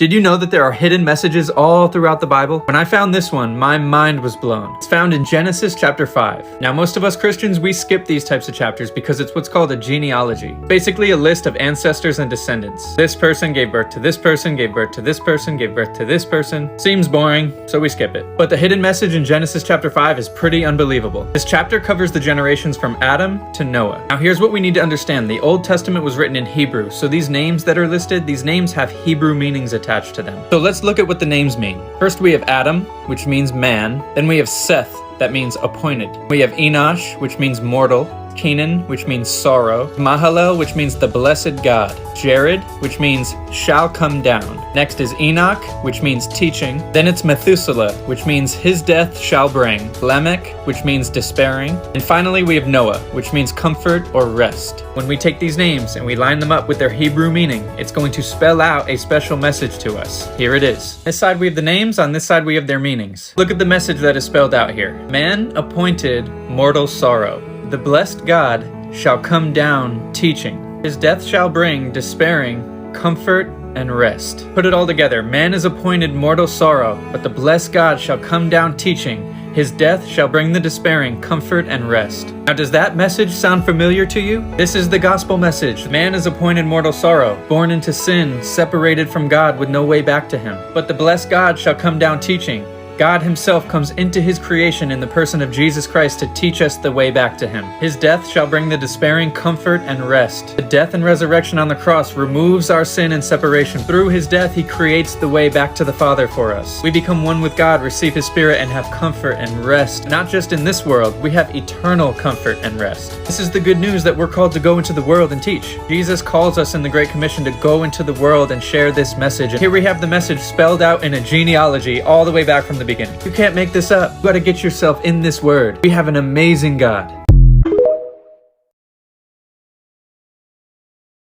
Did you know that there are hidden messages all throughout the Bible? When I found this one, my mind was blown. It's found in Genesis chapter 5. Now, most of us Christians, we skip these types of chapters because it's what's called a genealogy. Basically a list of ancestors and descendants. This person gave birth to this person, gave birth to this person, gave birth to this person. Seems boring, so we skip it. But the hidden message in Genesis chapter 5 is pretty unbelievable. This chapter covers the generations from Adam to Noah. Now, here's what we need to understand. The Old Testament was written in Hebrew, so these names that are listed, these names have Hebrew meanings attached to them. So let's look at what the names mean. First we have Adam, which means man. Then we have Seth, that means appointed. We have Enosh, which means mortal. Canaan, which means sorrow. Mahalalel, which means the blessed God. Jared, which means shall come down. Next is Enoch, which means teaching. Then it's Methuselah, which means his death shall bring. Lamech, which means despairing. And finally we have Noah, which means comfort or rest. When we take these names and we line them up with their Hebrew meaning, it's going to spell out a special message to us. Here it is. On this side we have the names, on this side we have their meanings. Look at the message that is spelled out here. Man appointed mortal sorrow. The blessed God shall come down teaching. His death shall bring despairing, comfort, and rest. Put it all together. Man is appointed mortal sorrow, but the blessed God shall come down teaching. His death shall bring the despairing comfort and rest. Now, does that message sound familiar to you? This is the gospel message. Man is appointed mortal sorrow, born into sin, separated from God with no way back to him. But the blessed God shall come down teaching. God himself comes into his creation in the person of Jesus Christ to teach us the way back to him. His death shall bring the despairing comfort and rest. The death and resurrection on the cross removes our sin and separation. Through his death, he creates the way back to the Father for us. We become one with God, receive his Spirit, and have comfort and rest. Not just in this world, we have eternal comfort and rest. This is the good news that we're called to go into the world and teach. Jesus calls us in the Great Commission to go into the world and share this message. And here we have the message spelled out in a genealogy all the way back from the beginning. You can't make this up. You gotta get yourself in this word. We have an amazing God.